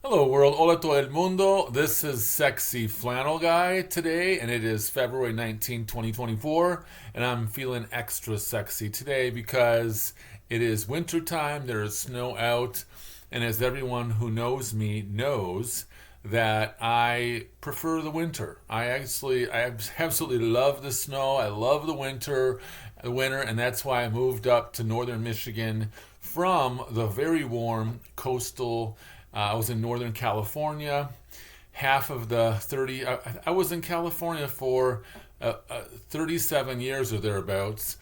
Hello world, hola todo el mundo. This is Sexy Flannel Guy today, and it is February 19th, 2024, and I'm feeling extra sexy today because it is winter time, there is snow out, and as everyone who knows me knows, that I prefer the winter. I absolutely love the snow. I love the winter, and that's why I moved up to northern Michigan from the very warm coastal. I was in Northern California. Half of the 30, I was in California for 37 years or thereabouts,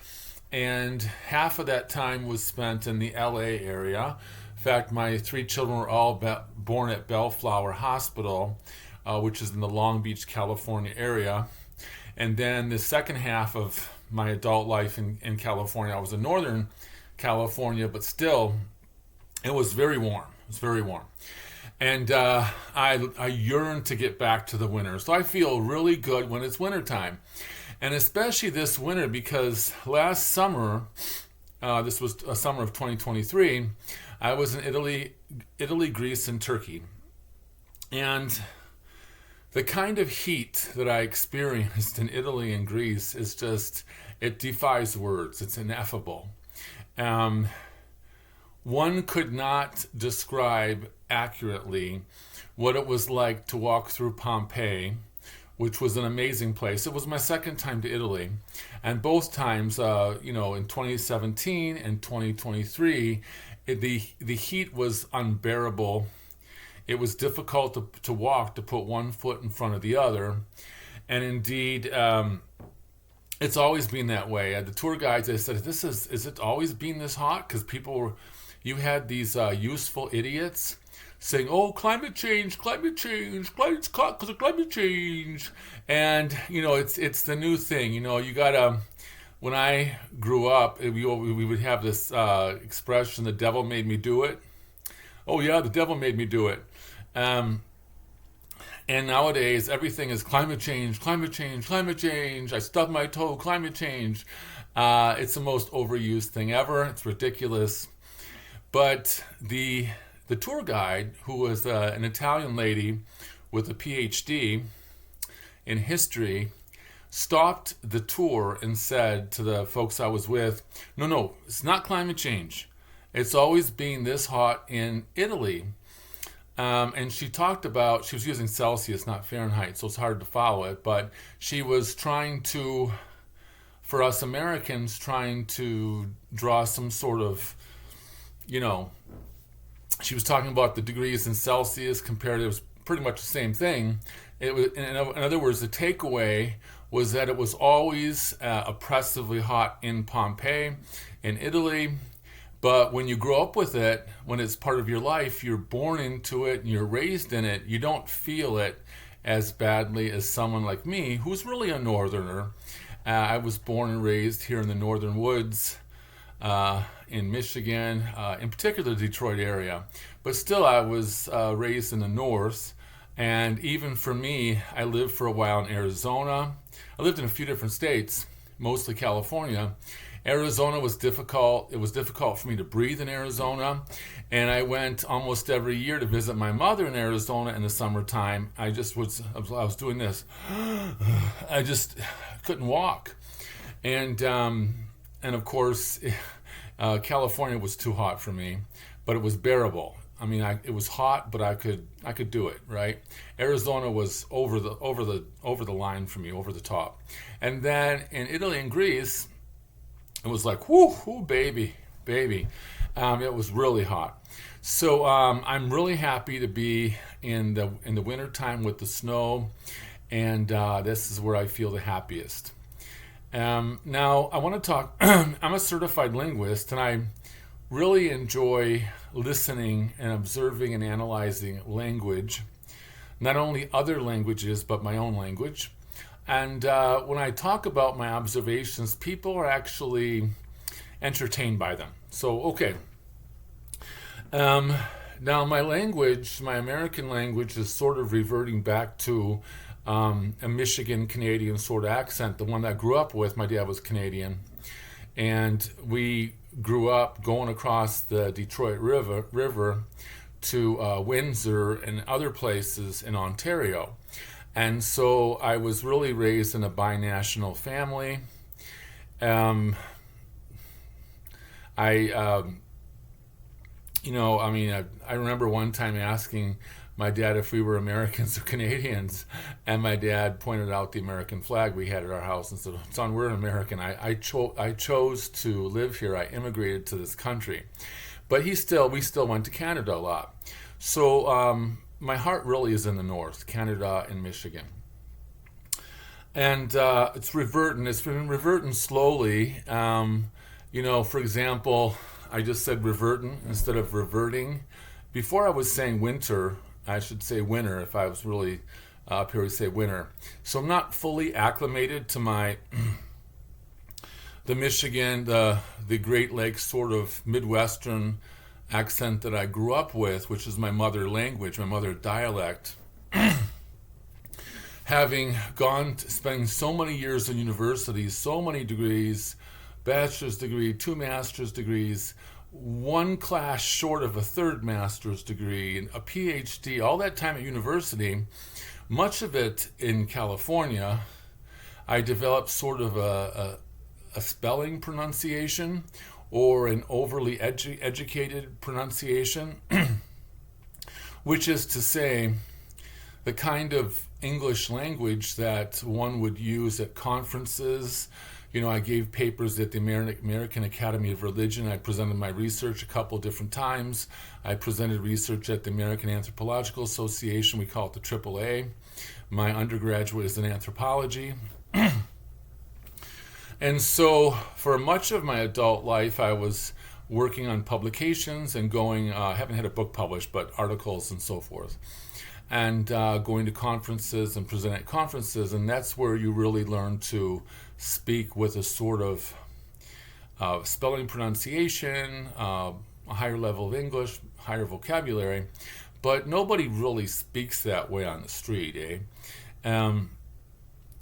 and half of that time was spent in the LA area. In fact, my three children were all born at Bellflower Hospital, which is in the Long Beach, California area. And then the second half of my adult life in California, I was in Northern California, but still, it was very warm. It was very warm. And I yearn to get back to the winter. So I feel really good when it's wintertime. And especially this winter because last summer, this was a summer of 2023, I was in Italy, Greece, and Turkey. And the kind of heat that I experienced in Italy and Greece is just, it defies words. It's ineffable. Um, One could not describe accurately what it was like to walk through Pompeii, which was an amazing place. It was my second time to Italy, and both times, in 2017 and 2023, the heat was unbearable. It was difficult to walk, to put one foot in front of the other, and indeed. It's always been that way. The tour guides, they said, is it always been this hot? Because you had these useful idiots saying, oh, climate change, it's hot because of climate change. And, it's the new thing. You gotta, when I grew up, we would have this expression, the devil made me do it. Oh yeah, the devil made me do it. Um, and nowadays, everything is climate change, climate change, climate change. I stubbed my toe, climate change. It's the most overused thing ever. It's ridiculous. But the tour guide, who was an Italian lady with a PhD in history, stopped the tour and said to the folks I was with, no, it's not climate change. It's always been this hot in Italy. And she was using Celsius, not Fahrenheit, so it's hard to follow it, but she was for us Americans, trying to draw some sort of, she was talking about the degrees in Celsius compared, it was pretty much the same thing. It was, in other words, the takeaway was that it was always oppressively hot in Pompeii, in Italy. But when you grow up with it, when it's part of your life, you're born into it and you're raised in it, you don't feel it as badly as someone like me, who's really a northerner. I was born and raised here in the northern woods in Michigan, in particular the Detroit area. But still, I was raised in the north. And even for me, I lived for a while in Arizona. I lived in a few different states, mostly California. Arizona was difficult. It was difficult for me to breathe in Arizona. And I went almost every year to visit my mother in Arizona in the summertime. I was doing this. I just couldn't walk. And of course, California was too hot for me, but it was bearable. I mean, it was hot, but I could do it, right? Arizona was over the line for me, over the top. And then in Italy and Greece, it was like, whoo, baby. It was really hot. So I'm really happy to be in the winter time with the snow, and this is where I feel the happiest. Now I want to talk. I'm a certified linguist, and I really enjoy listening and observing and analyzing language, not only other languages but my own language. And when I talk about my observations, people are actually entertained by them. So, okay. Now, my language, my American language, is sort of reverting back to a Michigan Canadian sort of accent, the one that I grew up with. My dad was Canadian. And we grew up going across the Detroit River to Windsor and other places in Ontario. And so I was really raised in a binational family. Um, I, I remember one time asking my dad if we were Americans or Canadians, and my dad pointed out the American flag we had at our house and said, "Son, we're an American. I chose to live here. I immigrated to this country." But we still went to Canada a lot. So my heart really is in the north, Canada and Michigan. And it's been reverting slowly. For example, I just said reverting instead of reverting. Before I was saying winter, I should say winter. If I was really up here, I would say winter. So I'm not fully acclimated to my the Michigan, the Great Lakes sort of Midwestern accent that I grew up with, which is my mother language, my mother dialect. Having spending so many years in universities, so many degrees, bachelor's degree, 2 master's degrees, 1 class short of a 3rd master's degree, and a PhD, all that time at university, much of it in California, I developed sort of a spelling pronunciation or an overly educated pronunciation, which is to say, the kind of English language that one would use at conferences. I gave papers at the American Academy of Religion. I presented my research a couple different times. I presented research at the American Anthropological Association. We call it the AAA. My undergraduate is in anthropology. And so for much of my adult life, I was working on publications and haven't had a book published, but articles and so forth. And going to conferences and presenting at conferences, and that's where you really learn to speak with a sort of spelling pronunciation, a higher level of English, higher vocabulary, but nobody really speaks that way on the street,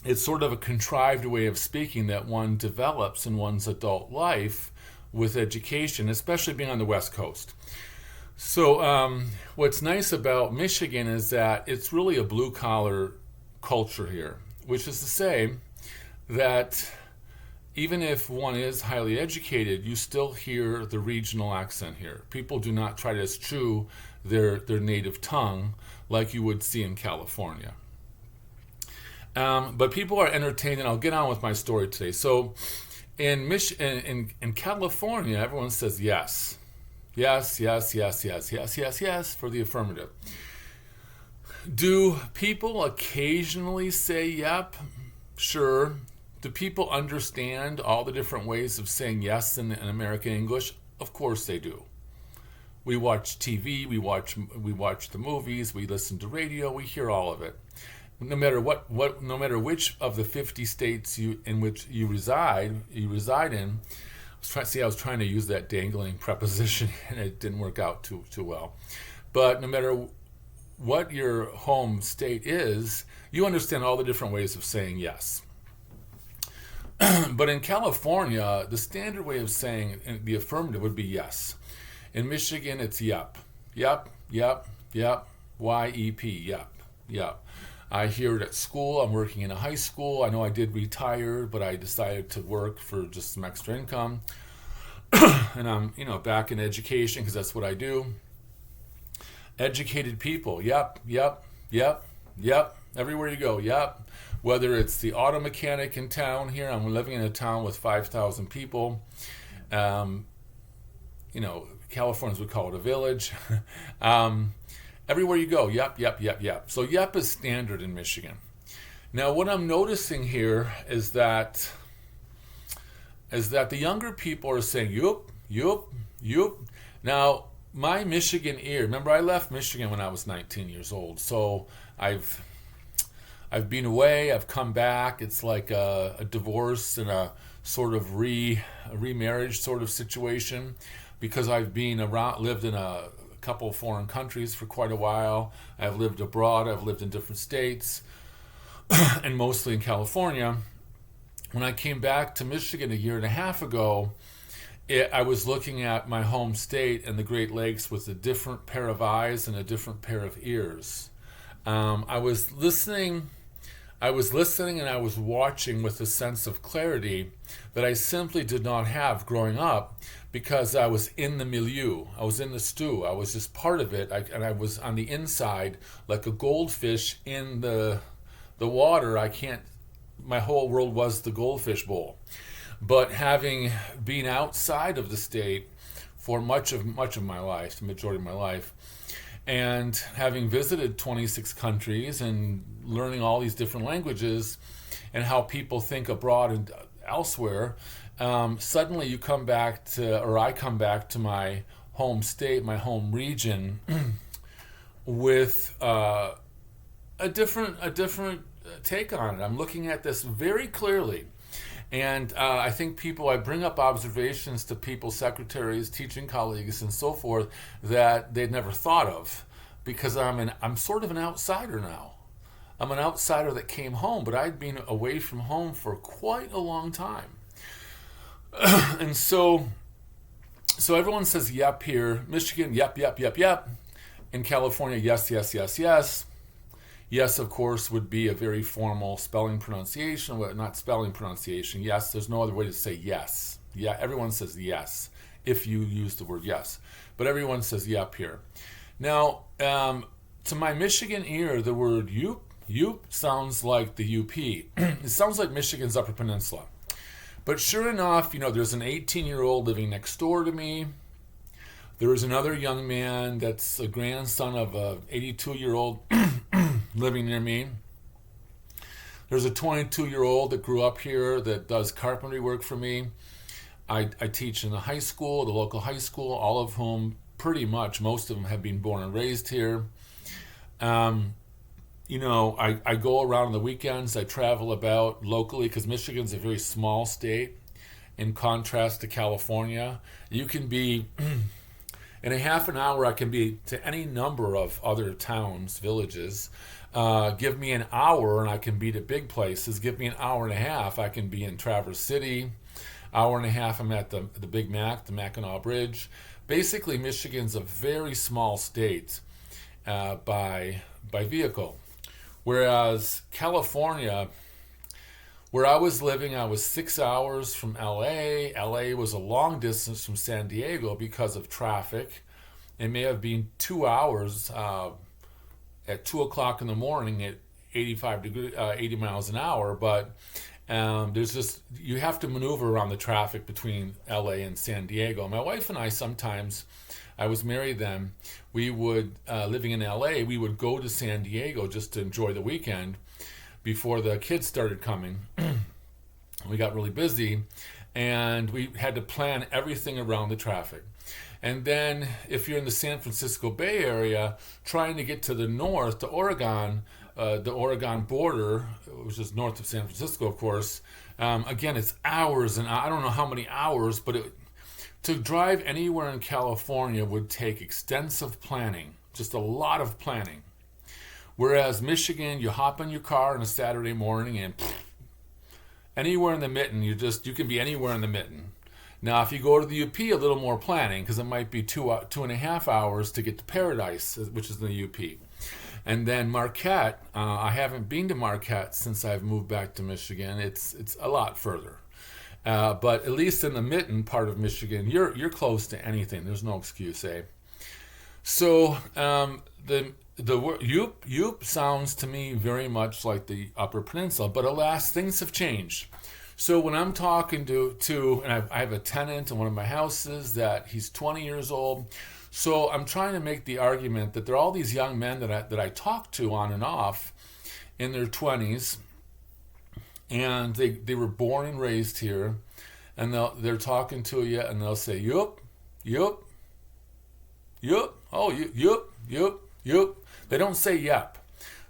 It's sort of a contrived way of speaking that one develops in one's adult life with education, especially being on the West Coast. So what's nice about Michigan is that it's really a blue-collar culture here, which is to say that even if one is highly educated, you still hear the regional accent here. People do not try to eschew their native tongue like you would see in California. But people are entertained, and I'll get on with my story today. So in California, everyone says yes. Yes, yes, yes, yes, yes, yes, yes for the affirmative. Do people occasionally say yep? Sure. Do people understand all the different ways of saying yes in American English? Of course they do. We watch TV, we watch the movies, we listen to radio, we hear all of it. No matter no matter which of the 50 states in which you reside in. I was trying to use that dangling preposition, and it didn't work out too well. But no matter what your home state is, you understand all the different ways of saying yes. But in California, the standard way of saying the affirmative would be yes. In Michigan, it's yep. Yep, yep, yep, Y-E-P, yep, yep. I hear it at school. I'm working in a high school. I know I did retire, but I decided to work for just some extra income. And I'm, back in education because that's what I do. Educated people. Yep, yep, yep, yep. Everywhere you go, yep. Whether it's the auto mechanic in town here, I'm living in a town with 5,000 people. Californians would call it a village. Everywhere you go, yep, yep, yep, yep. So yep is standard in Michigan. Now, what I'm noticing here is that the younger people are saying yup, yup, yup. Now, my Michigan ear, remember I left Michigan when I was 19 years old, so I've been away, I've come back. It's like a divorce and a sort of remarriage sort of situation, because I've been around, lived in a couple of foreign countries for quite a while. I've lived abroad, I've lived in different states, and mostly in California. When I came back to Michigan a year and a half ago, I was looking at my home state and the Great Lakes with a different pair of eyes and a different pair of ears. I was listening. I was listening and I was watching with a sense of clarity that I simply did not have growing up because I was in the milieu. I was in the stew. I was just part of it. And I was on the inside like a goldfish in the water. My whole world was the goldfish bowl. But having been outside of the state for much of my life, the majority of my life, and having visited 26 countries and learning all these different languages and how people think abroad and elsewhere, suddenly I come back to my home state, my home region, with a different take on it. I'm looking at this very clearly. And I think I bring up observations to people, secretaries, teaching colleagues, and so forth that they'd never thought of, because I'm sort of an outsider now. I'm an outsider that came home, but I'd been away from home for quite a long time. And so everyone says yep here. Michigan, yep, yep, yep, yep. In California, yes, yes, yes, yes. Yes, of course, would be a very formal spelling pronunciation. Well, not spelling pronunciation. Yes, there's no other way to say yes. Yeah, everyone says yes if you use the word yes. But everyone says yep here. Now, to my Michigan ear, the word yoop sounds like the UP. It sounds like Michigan's Upper Peninsula. But sure enough, there's an 18-year-old living next door to me. There is another young man that's a grandson of a 82-year-old living near me. There's a 22-year-old that grew up here that does carpentry work for me. I teach in the high school, the local high school, all of whom, pretty much, most of them have been born and raised here. I go around on the weekends. I travel about locally because Michigan's a very small state in contrast to California. You can be... In a half an hour, I can be to any number of other towns, villages. Give me an hour, and I can be to big places. Give me an hour and a half, I can be in Traverse City. Hour and a half, I'm at the Big Mac, the Mackinac Bridge. Basically, Michigan's a very small state by vehicle. Whereas California, where I was living, I was 6 hours from LA. LA was a long distance from San Diego because of traffic. It may have been 2 hours at 2 o'clock in the morning at 80 miles an hour, but you have to maneuver around the traffic between LA and San Diego. My wife and I sometimes, I was married then, we would, living in LA, we would go to San Diego just to enjoy the weekend before the kids started coming. We got really busy, and we had to plan everything around the traffic. And then if you're in the San Francisco Bay Area, trying to get to the north, to Oregon, the Oregon border, which is north of San Francisco, of course, again, it's hours, and I don't know how many hours, but to drive anywhere in California would take extensive planning, just a lot of planning. Whereas Michigan, you hop in your car on a Saturday morning and anywhere in the mitten, you can be anywhere in the mitten. Now, if you go to the UP, a little more planning, because it might be 2.5 hours to get to Paradise, which is in the UP. And then Marquette, I haven't been to Marquette since I've moved back to Michigan. It's a lot further. But at least in the mitten part of Michigan, you're close to anything. There's no excuse, eh? So the word Yoop sounds to me very much like the Upper Peninsula, but alas, things have changed. So when I'm talking to and I have a tenant in one of my houses that he's 20 years old, so I'm trying to make the argument that there are all these young men that I talk to on and off in their 20s, and they were born and raised here, and they're talking to you, and they'll say, Yoop, Yoop, Yoop, oh, Yoop, Yoop, Yoop. They don't say yep.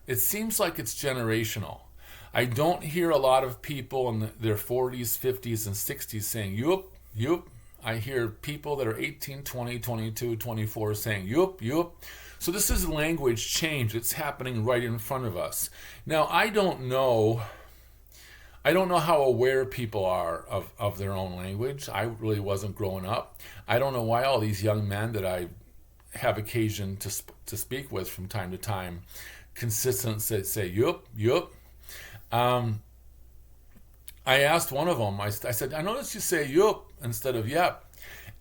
It seems like it's generational. I don't hear a lot of people in their 40s, 50s, and 60s saying yoop, yoop. I hear people that are 18, 20, 22, 24 saying yoop, yoop. So this is a language change. It's happening right in front of us. Now, I don't know I don't know how aware people are of their own language. I really wasn't growing up. I don't know why all these young men that I have occasion to speak with from time to time consistently say yup, yup. Um, I asked one of them, I said, I noticed you say yup instead of yep.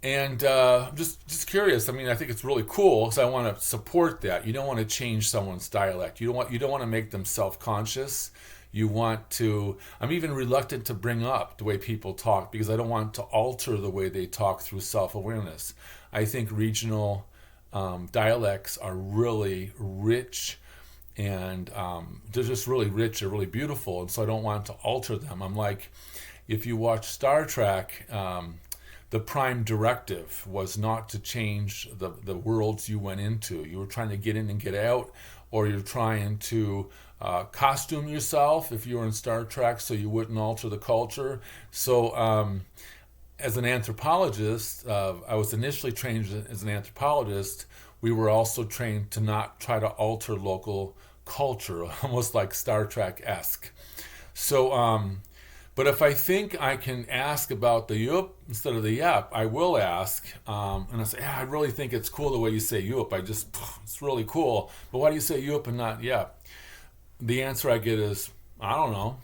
And just curious. I mean, I think it's really cool because I want to support that. You don't want to change someone's dialect. You don't want to make them self-conscious. You want to. I'm even reluctant to bring up the way people talk because I don't want to alter the way they talk through self-awareness. I think regional dialects are really rich and they're just really rich. They're really beautiful, and so I don't want to alter them. I'm like, if you watch Star Trek. The prime directive was not to change the worlds you went into. You were trying to get in and get out, or you're trying to costume yourself if you were in Star Trek so you wouldn't alter the culture. So as an anthropologist, I was initially trained as an anthropologist. We were also trained to not try to alter local culture, almost like Star Trek-esque. So but if I think I can ask about the yup instead of the yep, I will ask. And I say, I really think it's cool the way you say yup. It's really cool. But why do you say yup and not yep? The answer I get is, I don't know.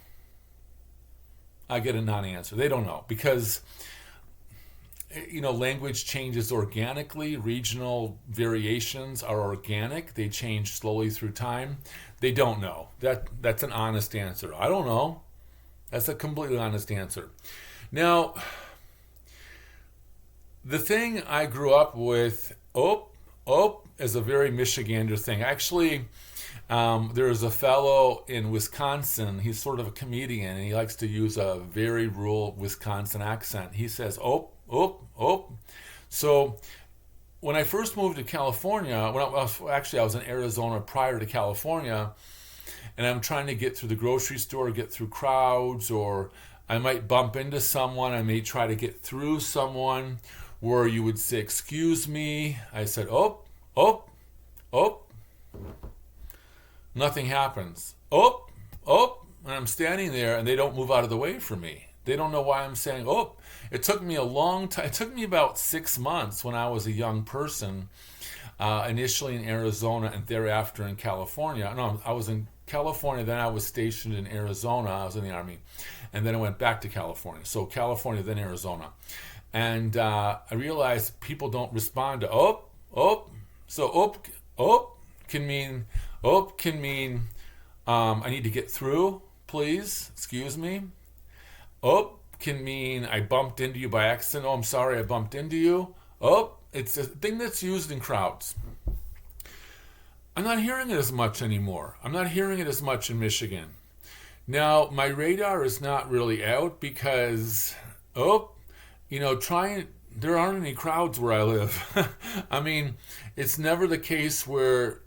I get a non-answer. They don't know because, language changes organically. Regional variations are organic. They change slowly through time. They don't know. That's an honest answer. I don't know. That's a completely honest answer. Now, the thing I grew up with, is a very Michigander thing. Actually, there is a fellow in Wisconsin. He's sort of a comedian, and he likes to use a very rural Wisconsin accent. He says, So when I first moved to California, I was in Arizona prior to California, and I'm trying to get through the grocery store, get through crowds, or I might bump into someone. I may try to get through someone where you would say, excuse me. I said, oh. Nothing happens. And I'm standing there and they don't move out of the way for me. They don't know why I'm saying, It took me a long time. It took me about 6 months when I was a young person, initially in Arizona and thereafter in California. No, I was in California, then I was stationed in Arizona. I was in the Army, and then I went back to California. So California, then Arizona. And I realized people don't respond to So can mean I need to get through, please, excuse me. Can mean I bumped into you by accident. I'm sorry I bumped into you. It's a thing that's used in crowds. I'm not hearing it as much anymore. I'm not hearing it as much in Michigan. Now, my radar is not really out because, there aren't any crowds where I live. I mean, it's never the case where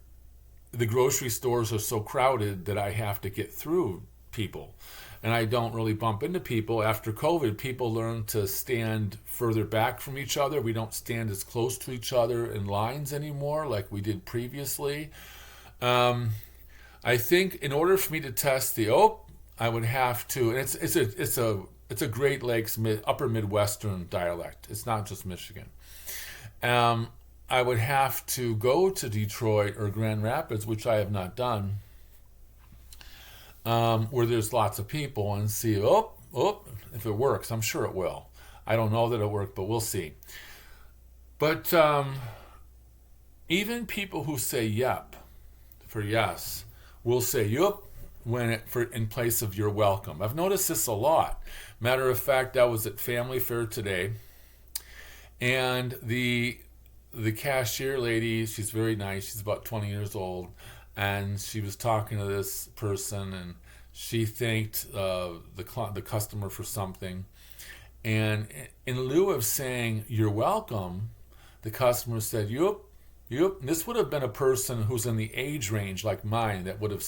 the grocery stores are so crowded that I have to get through people. And I don't really bump into people. After COVID, people learned to stand further back from each other. We don't stand as close to each other in lines anymore like we did previously. I think in order for me to test I would have to, and it's a Great Lakes upper Midwestern dialect. It's not just Michigan. I would have to go to Detroit or Grand Rapids, which I have not done, where there's lots of people, and see, if it works. I'm sure it will. I don't know that it'll work, but we'll see. But even people who say yep for yes will say yup in place of you're welcome. I've noticed this a lot. Matter of fact, I was at Family Fair today, and the cashier lady, she's very nice. She's about 20 years old. And she was talking to this person, and she thanked the customer for something. And in lieu of saying, you're welcome, the customer said, yup. And this would have been a person who's in the age range like mine that would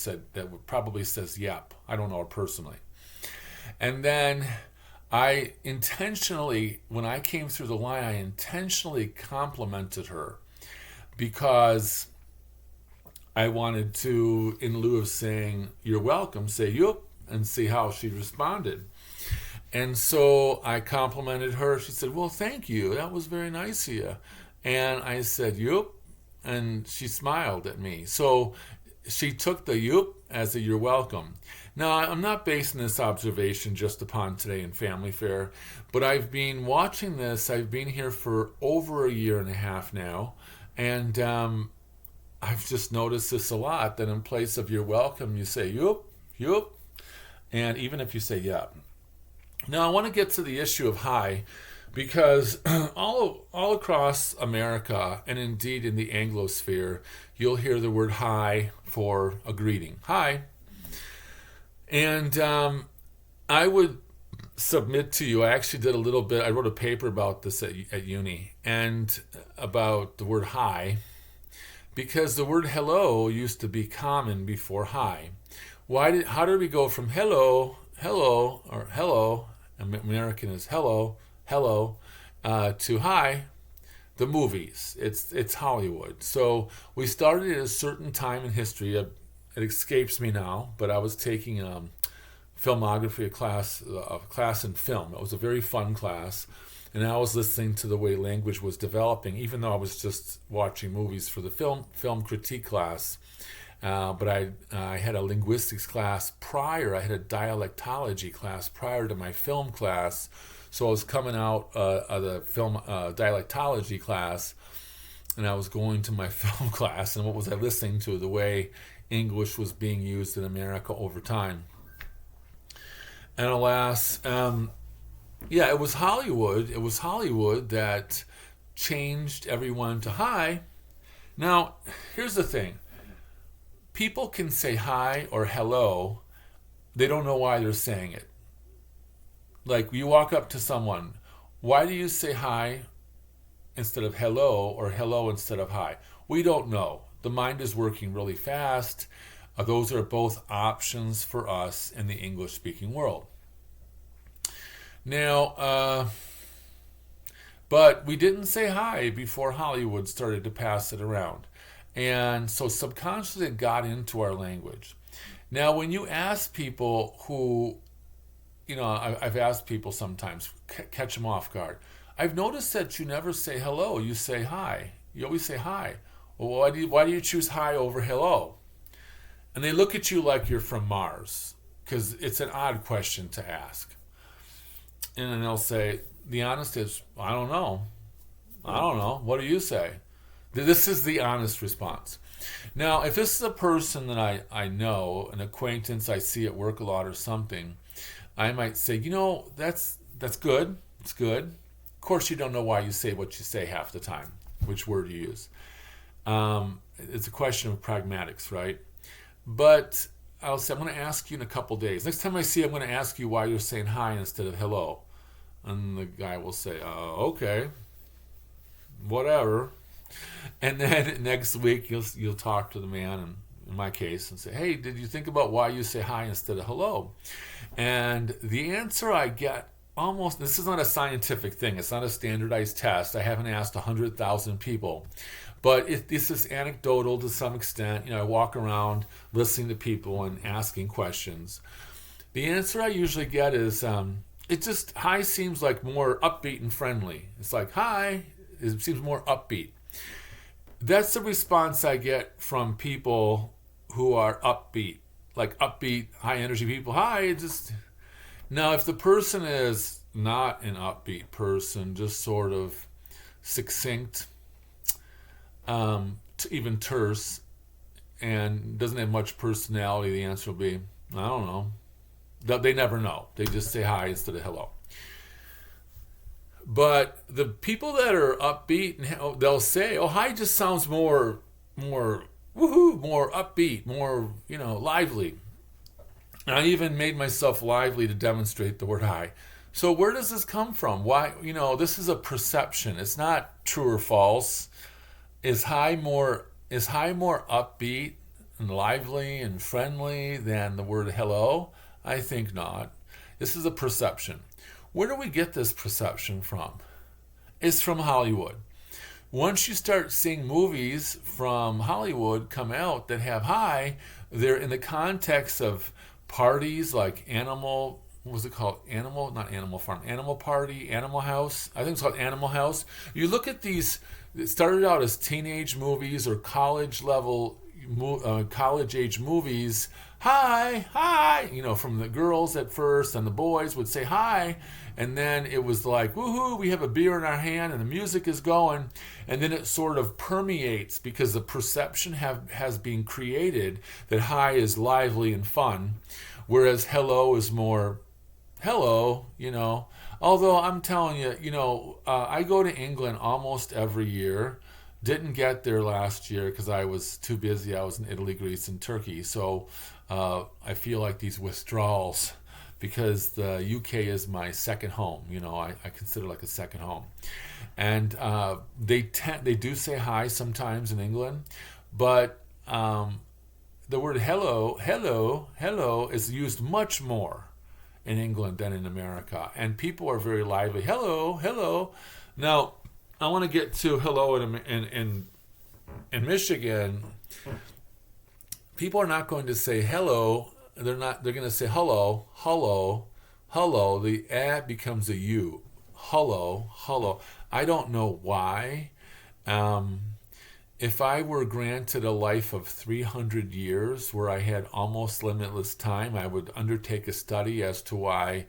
probably says yep. I don't know her personally. And then I intentionally, when I came through the line, I intentionally complimented her because I wanted to, in lieu of saying, you're welcome, say, yup. and see how she responded. And so I complimented her. She said, "Well, thank you. That was very nice of you." And I said, "Yup." And she smiled at me. So she took the "yup" as a "you're welcome." Now, I'm not basing this observation just upon Today in Family Fare, but I've been watching this. I've been here for over a year and a half now. And I've just noticed this a lot, that in place of "you're welcome," you say "yup, yup." And even if you say "yeah." Now, I want to get to the issue of hi, because all across America, and indeed in the Anglosphere, you'll hear the word hi for a greeting. Hi. And I would submit to you, I actually did a little bit, I wrote a paper about this at uni, and about the word hi, because the word hello used to be common before hi. How did we go from hello, or hello, American is hello, to hi? The movies. It's Hollywood. So we started at a certain time in history. It escapes me now, but I was taking filmography, a class in film. It was a very fun class, and I was listening to the way language was developing, even though I was just watching movies for the film critique class. But I had a linguistics class prior. I had a dialectology class prior to my film class. So I was coming out of the film dialectology class, and I was going to my film class. And what was I listening to? The way English was being used in America over time. And alas, it was Hollywood. It was Hollywood that changed everyone to hi. Now, here's the thing. People can say hi or hello. They don't know why they're saying it. Like, you walk up to someone. Why do you say hi instead of hello, or hello instead of hi? We don't know. The mind is working really fast. Those are both options for us in the English-speaking world. Now, but we didn't say hi before Hollywood started to pass it around. And so subconsciously it got into our language. Now, when you ask people who, I've asked people sometimes, catch them off guard. I've noticed that you never say hello, you say hi. You always say hi. Well, why do you choose hi over hello? And they look at you like you're from Mars, because it's an odd question to ask. And then they'll say, the honest is, I don't know. What do you say? This is the honest response. Now, if this is a person that I know, an acquaintance I see at work a lot or something, I might say, that's good. It's good. Of course, you don't know why you say what you say half the time, which word you use. It's a question of pragmatics, right? But I'll say, I'm going to ask you in a couple days. Next time I see you, I'm going to ask you why you're saying hi instead of hello. And the guy will say, okay, whatever. And then next week you'll talk to the man, and in my case, and say, hey, did you think about why you say hi instead of hello? And the answer I get this is not a scientific thing. It's not a standardized test. I haven't asked 100,000 people. But this is anecdotal to some extent. I walk around listening to people and asking questions. The answer I usually get is, hi seems like more upbeat and friendly. It's like, hi, it seems more upbeat. That's the response I get from people who are upbeat, like upbeat, high energy people. Hi, now if the person is not an upbeat person, just sort of succinct, even terse, and doesn't have much personality, the answer will be, I don't know. They never know. They just say hi instead of hello. But the people that are upbeat, they'll say, hi just sounds more woohoo, more upbeat, more, lively. And I even made myself lively to demonstrate the word hi. So where does this come from? Why, this is a perception. It's not true or false. Is hi more upbeat and lively and friendly than the word hello? I think not. This is a perception. Where do we get this perception from? It's from Hollywood. Once you start seeing movies from Hollywood come out that have hi, they're in the context of parties like Animal, what was it called? Animal, not Animal Farm, Animal Party, Animal House. I think it's called Animal House. You look at these, it started out as teenage movies or college level, college age movies. Hi, hi, from the girls at first, and the boys would say hi. And then it was like, woohoo, we have a beer in our hand and the music is going. And then it sort of permeates because the perception has been created that hi is lively and fun, whereas hello is more hello. Although I'm telling you, I go to England almost every year. Didn't get there last year because I was too busy. I was in Italy, Greece, and Turkey. So I feel like these withdrawals because the UK is my second home. I consider like a second home. And they do say hi sometimes in England, but the word hello is used much more in England than in America. And people are very lively. Hello. Now, I want to get to hello in Michigan. People are not going to say hello. They're going to say hello. The becomes a U. Hello. I don't know why. If I were granted a life of 300 years where I had almost limitless time, I would undertake a study as to why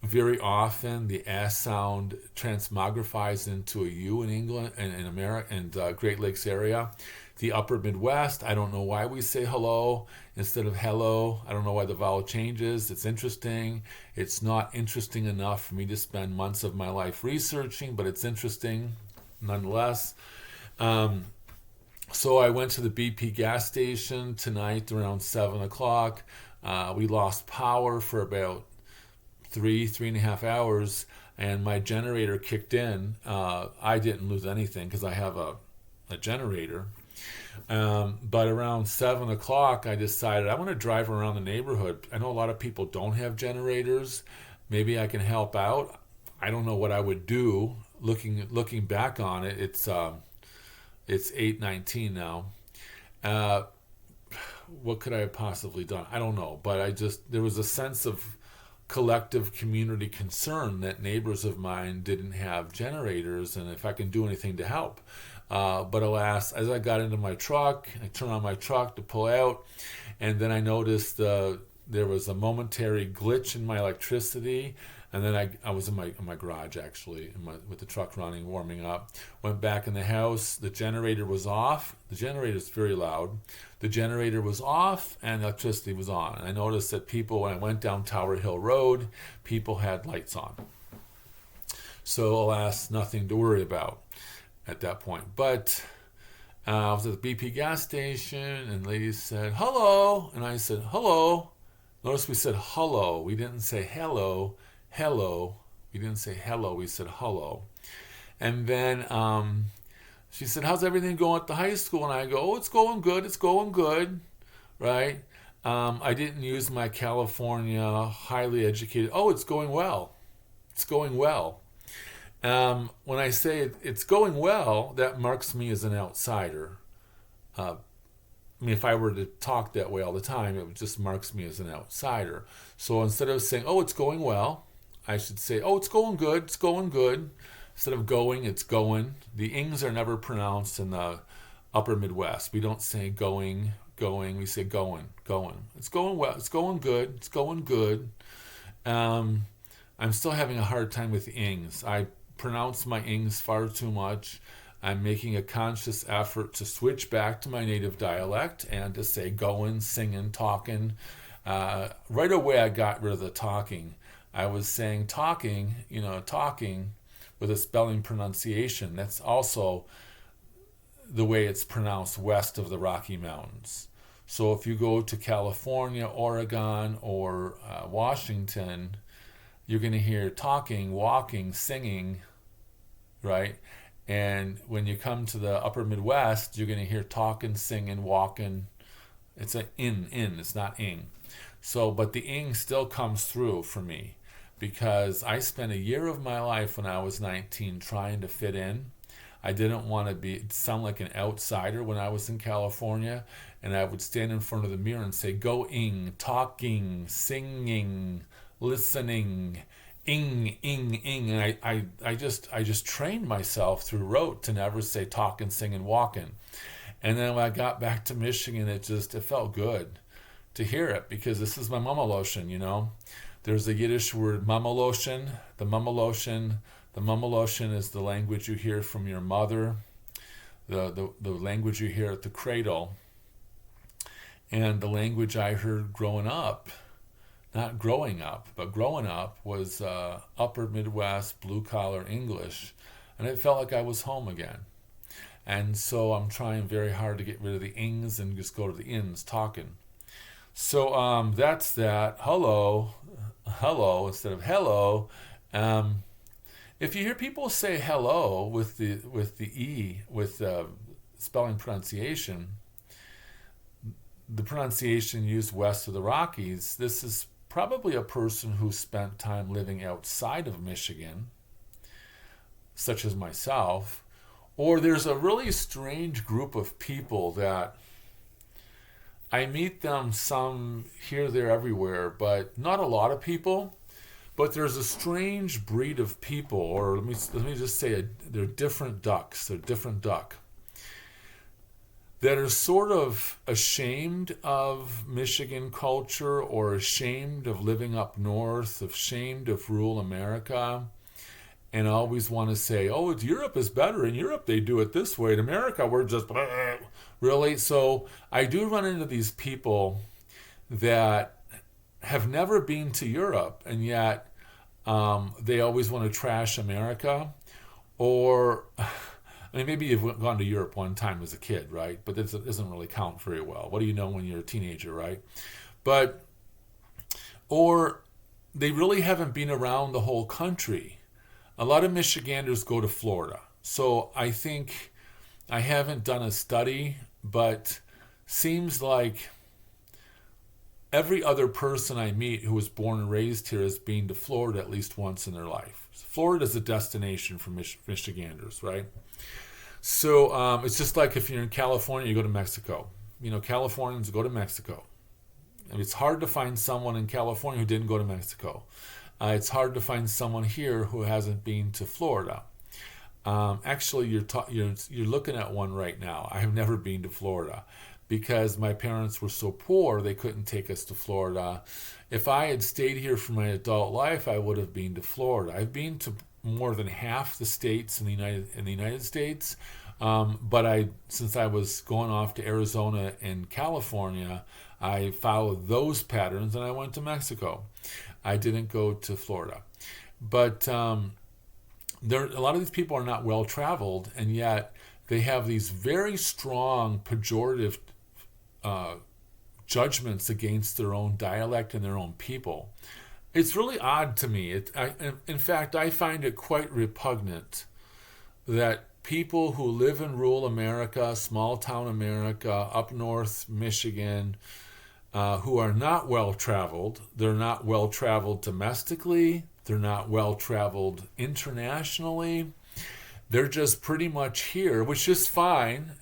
very often the S sound transmogrifies into a U in England and in America and Great Lakes area. The upper Midwest, I don't know why we say hello instead of hello. I don't know why the vowel changes. It's interesting. It's not interesting enough for me to spend months of my life researching, but it's interesting nonetheless. So I went to the BP gas station tonight around 7 o'clock. We lost power for about three and a half hours, and my generator kicked in. I didn't lose anything because I have a generator. But around 7 o'clock, I decided I want to drive around the neighborhood. I know a lot of people don't have generators. Maybe I can help out. I don't know what I would do. Looking back on it, it's 8:19 now. What could I have possibly done? I don't know. But there was a sense of collective community concern that neighbors of mine didn't have generators and if I can do anything to help. But alas, as I got into my truck, I turned on my truck to pull out, and then I noticed there was a momentary glitch in my electricity. And then I was in my garage, actually, with the truck running, warming up. Went back in the house. The generator was off. The generator is very loud. The generator was off, and the electricity was on. And I noticed that people, when I went down Tower Hill Road, people had lights on. So, alas, nothing to worry about at that point. But I was at the BP gas station, and ladies said, hello. And I said, hello. Notice we said hello. We didn't say hello. We didn't say hello, we said hello. And then she said, how's everything going at the high school? And I go, oh, it's going good, right? I didn't use my California highly educated, oh, it's going well. When I say it's going well, that marks me as an outsider. If I were to talk that way all the time, it just marks me as an outsider. So instead of saying, oh, it's going well, I should say, oh, it's going good. Instead of going, it's going. The ings are never pronounced in the upper Midwest. We don't say going. We say going. It's going well. It's going good. I'm still having a hard time with ings. I pronounce my ings far too much. I'm making a conscious effort to switch back to my native dialect and to say going, singing, talking. Right away, I got rid of the talking. I was saying talking with a spelling pronunciation. That's also the way it's pronounced west of the Rocky Mountains. So if you go to California, Oregon, or Washington, you're going to hear talking, walking, singing, right? And when you come to the upper Midwest, you're going to hear talking, singing, walking. It's an in, it's not ing. So, but the ing still comes through for me because I spent a year of my life when I was 19 trying to fit in. I didn't want to sound like an outsider when I was in California, and I would stand in front of the mirror and say, "Going, talking, singing, listening, ing," and I just trained myself through rote to never say talking, singing, walking. And then when I got back to Michigan, it felt good to hear it, because this is my mama lotion. There's a Yiddish word, mama lotion. The mama lotion is the language you hear from your mother, the language you hear at the cradle, and the language I heard growing up. Not growing up, but growing up was upper Midwest blue collar English, and it felt like I was home again. And so I'm trying very hard to get rid of the ings and just go to the ins, talking. So that's that. Hello instead of hello. If you hear people say hello with the e, with spelling pronunciation, the pronunciation used west of the Rockies, this is probably a person who spent time living outside of Michigan, such as myself. Or there's a really strange group of people that I meet them some here, there, everywhere, but not a lot of people. But there's a strange breed of people, or let me just say, they're different ducks. They're different duck that are sort of ashamed of Michigan culture, or ashamed of living up north, ashamed of rural America, and always want to say, "Oh, Europe is better. In Europe, they do it this way. In America, we're just really." So I do run into these people that have never been to Europe, and yet they always want to trash America. Or, I mean, maybe you've gone to Europe one time as a kid, right? But this doesn't really count very well. What do you know when you're a teenager, right? Or they really haven't been around the whole country. A lot of Michiganders go to Florida. So I think, I haven't done a study, but seems like every other person I meet who was born and raised here has been to Florida at least once in their life. Florida is a destination for Michiganders, right? So it's just like if you're in California, you go to Mexico. Californians go to Mexico. I mean, it's hard to find someone in California who didn't go to Mexico. It's hard to find someone here who hasn't been to Florida. Actually, you're looking at one right now. I have never been to Florida because my parents were so poor they couldn't take us to Florida. If I had stayed here for my adult life, I would have been to Florida. I've been to more than half the states in the United States, but since I was going off to Arizona and California, I followed those patterns and I went to Mexico. I didn't go to Florida. But a lot of these people are not well traveled, and yet they have these very strong pejorative judgments against their own dialect and their own people. It's really odd to me. In fact, I find it quite repugnant that people who live in rural America, small town America, up north Michigan, who are not well traveled, they're not well traveled domestically, they're not well traveled internationally, they're just pretty much here, which is fine.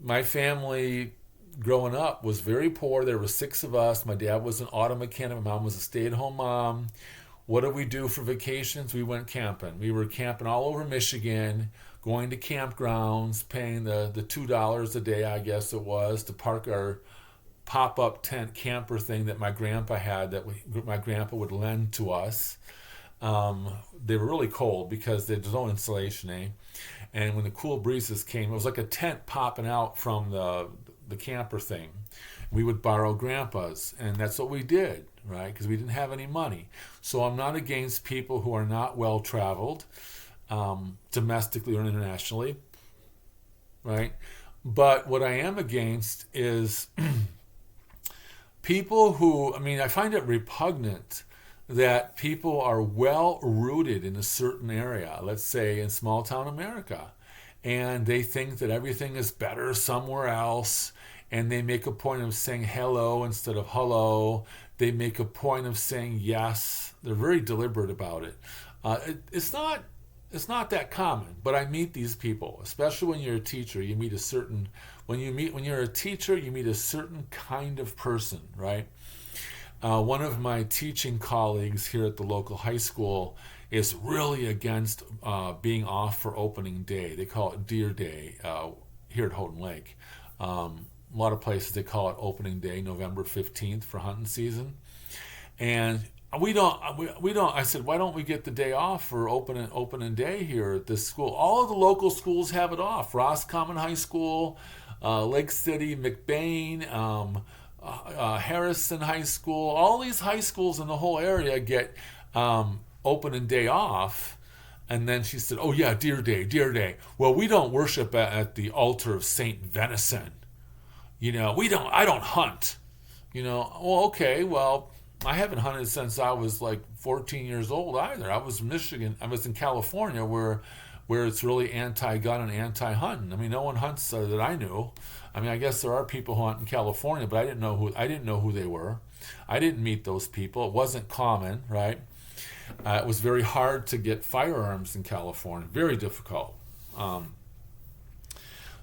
My family growing up was very poor. There were 6 of us. My dad was an auto mechanic. My mom was a stay-at-home mom. What did we do for vacations? We went camping. We were camping all over Michigan, going to campgrounds, paying the $2 a day, I guess it was, to park our pop-up tent camper thing that my grandpa had, that my grandpa would lend to us. They were really cold because there's no insulation, eh? And when the cool breezes came, it was like a tent popping out from the camper thing. We would borrow grandpa's, and that's what we did, right? Because we didn't have any money. So I'm not against people who are not well traveled, domestically or internationally, right? But what I am against is people who, I find it repugnant that people are well rooted in a certain area, let's say in small town America, and they think that everything is better somewhere else, and they make a point of saying hello instead of hello. They make a point of saying yes. They're very deliberate about it. It's not it's not that common, but I meet these people, especially when you're a teacher. When you're a teacher, you meet a certain kind of person, right? One of my teaching colleagues here at the local high school is really against being off for opening day. They call it Deer Day here at Houghton Lake. A lot of places they call it opening day, November 15th for hunting season. And we don't. I said, why don't we get the day off for opening day here at this school? All of the local schools have it off. Roscommon High School, Lake City, McBain, Harrison High School. All these high schools in the whole area get opening day off. And then she said, oh yeah, Deer Day, Deer Day. Well, we don't worship at the altar of Saint Venison. I don't hunt. Well, okay, well, I haven't hunted since I was like 14 years old either. I was in Michigan. I was in California where it's really anti-gun and anti-hunting. I mean, no one hunts that I knew. I mean, I guess there are people who hunt in California, but I didn't know who they were. I didn't meet those people. It wasn't common, right? It was very hard to get firearms in California. Very difficult.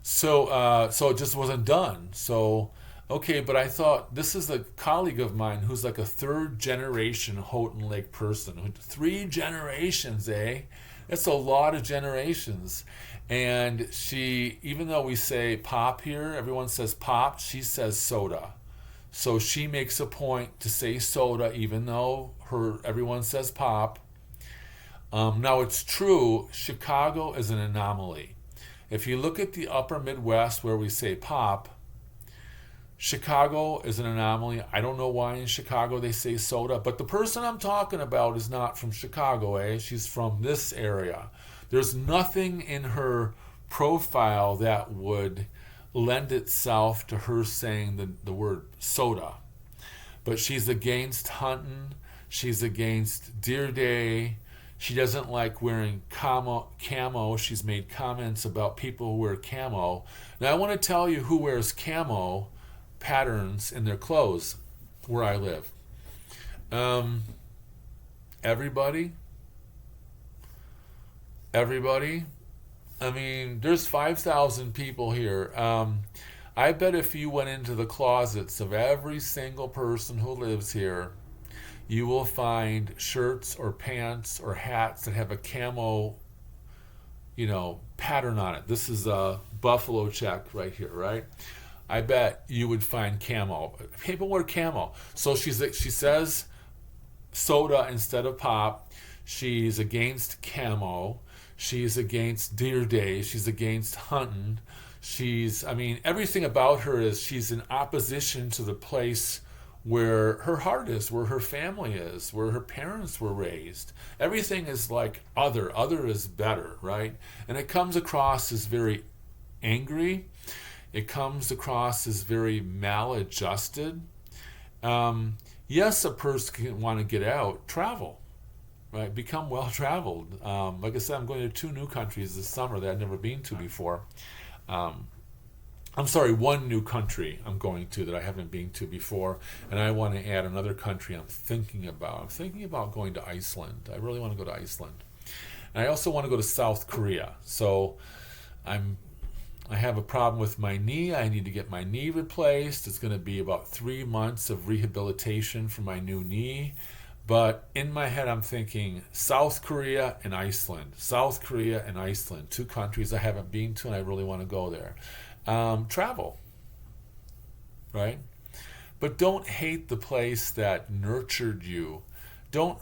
So it just wasn't done. So, okay, but I thought, this is a colleague of mine who's like a third generation Houghton Lake person. 3 generations, eh? That's a lot of generations. And she, even though we say pop here, everyone says pop, she says soda. So she makes a point to say soda, even though everyone says pop. Now it's true, Chicago is an anomaly. If you look at the upper Midwest where we say pop, Chicago is an anomaly. I don't know why in Chicago they say soda, but the person I'm talking about is not from Chicago, eh? She's from this area. There's nothing in her profile that would lend itself to her saying the word soda. But she's against hunting. She's against Deer Day. She doesn't like wearing camo. She's made comments about people who wear camo. Now I want to tell you who wears camo patterns in their clothes where I live. Everybody. I mean, there's 5,000 people here. I bet if you went into the closets of every single person who lives here, you will find shirts or pants or hats that have a camo, pattern on it. This is a buffalo check right here, right? I bet you would find camo. People wear camo. So she says soda instead of pop. She's against camo. She's against Deer Day. She's against hunting. Everything about her is she's in opposition to the place where her heart is, where her family is, where her parents were raised. Everything is like other. Other is better, right? And it comes across as very angry. It comes across as very maladjusted. Yes, a person can want to get out, travel, right? Become well-traveled. Like I said, I'm going to 2 new countries this summer that I've never been to before. I'm sorry, 1 new country I'm going to that I haven't been to before, and I want to add another country I'm thinking about. I'm thinking about going to Iceland. I really want to go to Iceland. And I also want to go to South Korea. So I have a problem with my knee. I need to get my knee replaced. It's going to be about 3 months of rehabilitation for my new knee. But in my head, I'm thinking South Korea and Iceland. South Korea and Iceland, 2 countries I haven't been to, and I really want to go there. Travel, right? But don't hate the place that nurtured you. Don't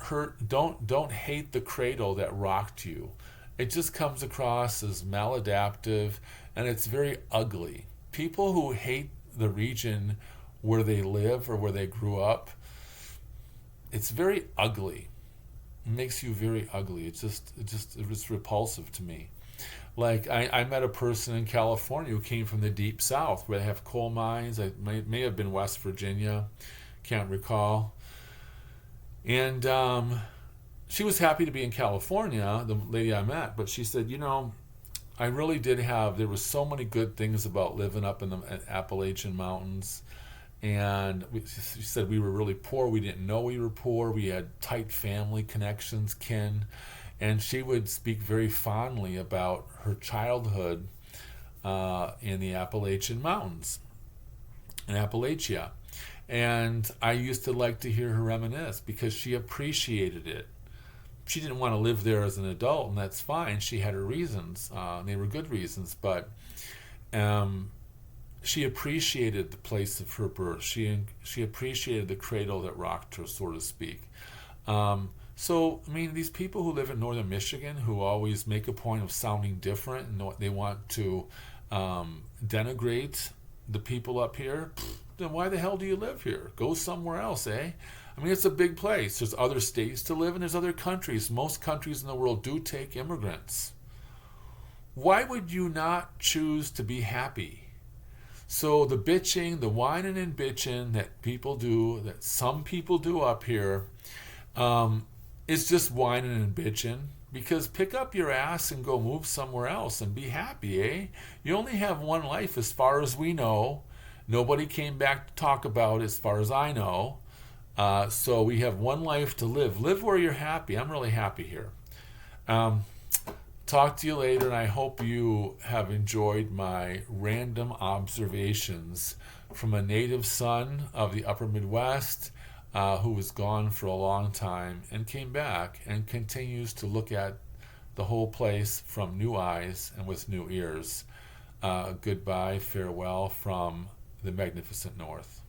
hate the cradle that rocked you. It just comes across as maladaptive, and it's very ugly. People who hate the region where they live or where they grew up, it's very ugly. It makes you very ugly. It was repulsive to me. Like, I met a person in California who came from the deep south where they have coal mines. It may have been West Virginia, can't recall. And she was happy to be in California, the lady I met, but she said, I really did there was so many good things about living up in the Appalachian Mountains. And she said we were really poor. We didn't know we were poor. We had tight family connections, kin. And she would speak very fondly about her childhood in the Appalachian Mountains, in Appalachia. And I used to like to hear her reminisce because she appreciated it. She didn't want to live there as an adult, and that's fine. She had her reasons, and they were good reasons, but um, she appreciated the place of her birth. She appreciated the cradle that rocked her, so to speak. So, I mean, these people who live in northern Michigan who always make a point of sounding different and they want to denigrate the people up here, then why the hell do you live here? Go somewhere else, eh? I mean, it's a big place. There's other states to live in, there's other countries. Most countries in the world do take immigrants. Why would you not choose to be happy? So the bitching, the whining and bitching that people do, that some people do up here, is just whining and bitching. Because pick up your ass and go move somewhere else and be happy, eh? You only have one life as far as we know. Nobody came back to talk about it as far as I know. So we have one life to live. Live where you're happy. I'm really happy here. Talk to you later, and I hope you have enjoyed my random observations from a native son of the upper Midwest who was gone for a long time and came back and continues to look at the whole place from new eyes and with new ears. Goodbye, farewell from the magnificent North.